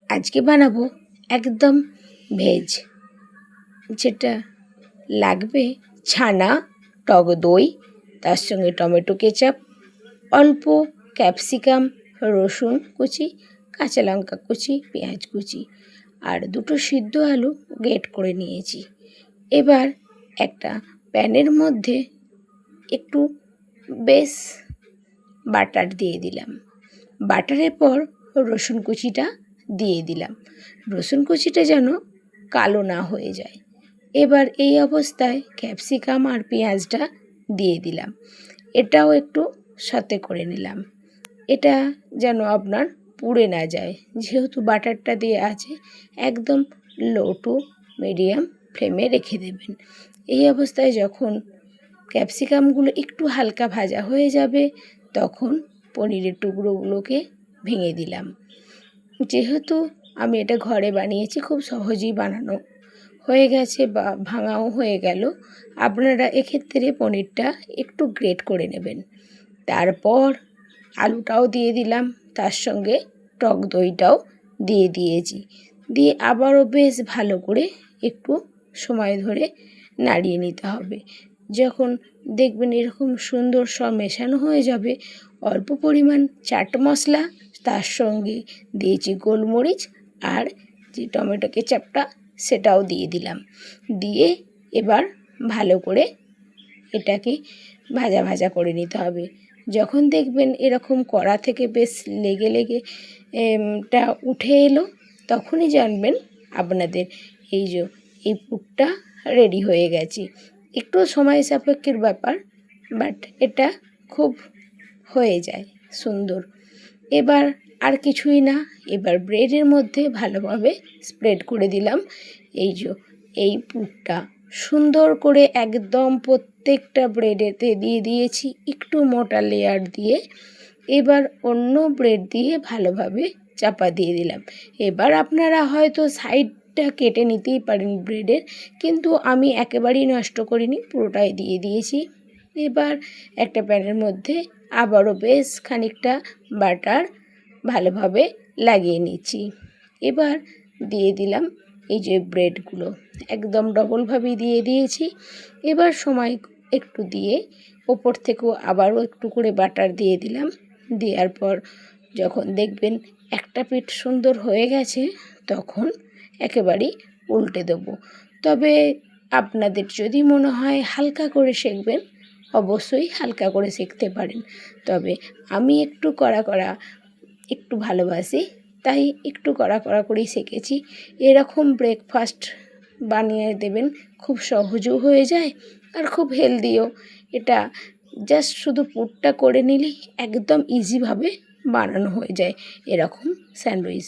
আজকে বানাবো একদম ভেজ। যেটা লাগবে ছানা, টক দই, তার সঙ্গে টমেটো কেচাপ, অল্প ক্যাপসিকাম, রসুন কুচি, কাঁচা লঙ্কা কুচি, পেঁয়াজ কুচি আর দুটো সিদ্ধ আলু গ্রেট করে নিয়েছি। এবার একটা প্যানের মধ্যে একটু বেশ বাটার দিয়ে দিলাম। বাটারের পর রসুন কুচিটা দিয়ে দিলাম। রসুন কুচিটা যেন কালো না হয়ে যায়। এবার এই অবস্থায় ক্যাপসিকাম আর পেঁয়াজটা দিয়ে দিলাম। এটাও একটু সাথে করে নিলাম। এটা যেন আপনার পুড়ে না যায়, যেহেতু বাটারটা দিয়ে আছে। একদম লো টু মিডিয়াম ফ্লেমে রেখে দেবেন। এই অবস্থায় যখন ক্যাপসিকামগুলো একটু হালকা ভাজা হয়ে যাবে, তখন পনিরের টুকরোগুলোকে ভেঙে দিলাম। যেহেতু আমি এটা ঘরে বানিয়েছি, খুব সহজেই বানানো হয়ে গেছে বা ভাঙাও হয়ে গেল। আপনারা এক্ষেত্রে পনিরটা একটু গ্রেট করে নেবেন। তারপর আলুটাও দিয়ে দিলাম, তার সঙ্গে টক দইটাও দিয়ে দিয়েছি। দিয়ে আবারও বেশ ভালো করে একটু সময় ধরে নাড়িয়ে নিতে হবে। যখন দেখবেন এরকম সুন্দর সব মেশানো হয়ে যাবে, অল্প পরিমাণ চাট মশলা, তার সঙ্গে দিয়েছি গোলমরিচ আর যে টমেটো কেচাপটা সেটাও দিয়ে দিলাম। দিয়ে এবার ভালো করে এটাকে ভাজা ভাজা করে নিতে হবে। যখন দেখবেন এরকম কড়া থেকে বেশ লেগে লেগে টা উঠে এলো, তখনই জানবেন আপনাদের এই পুরটা রেডি হয়ে গেছে। একটু সময় সাপেক্ষের ব্যাপার, বাট এটা খুব হয়ে যায় সুন্দর। এবার আর কিছুই না, এবার ব্রেডের মধ্যে ভালোভাবে স্প্রেড করে দিলাম এই পুরটা। সুন্দর করে একদম প্রত্যেকটা ব্রেডেতে দিয়ে দিয়েছি একটু মোটা লেয়ার দিয়ে। এবার অন্য ব্রেড দিয়ে ভালোভাবে চাপা দিয়ে দিলাম। এবার আপনারা হয়তো সাইডটা কেটে নিতেই পারেন ব্রেডের, কিন্তু আমি একেবারেই নষ্ট করিনি, পুরোটাই দিয়ে দিয়েছি। এবার একটা প্যানের মধ্যে আবারও বেশ খানিকটা বাটার ভালোভাবে লাগিয়ে নিচ্ছি। এবার দিয়ে দিলাম ব্রেডগুলো, একদম ডবলভাবে দিয়ে দিয়েছি। এবার সময় একটু দিয়ে ওপর থেকেও আবারও একটু করে বাটার দিয়ে দিলাম। দেওয়ার পর যখন দেখবেন একটা পিঠ সুন্দর হয়ে গেছে, তখন একেবারেই উল্টে দেবো। তবে আপনাদের যদি মনে হয় হালকা করে সেঁকবেন, অবশ্যই হালকা করে সেঁকতে পারেন। তবে আমি একটু কড়া একটু ভালোবাসি, তাই একটু কড়া করেই সেঁকেছি। এরকম ব্রেকফাস্ট বানিয়ে দেবেন, খুব সহজও হয়ে যায় আর খুব হেলদিও। এটা জাস্ট শুধু পুরটা করে নিলেই একদম ইজিভাবে বানানো হয়ে যায় এরকম স্যান্ডউইচ।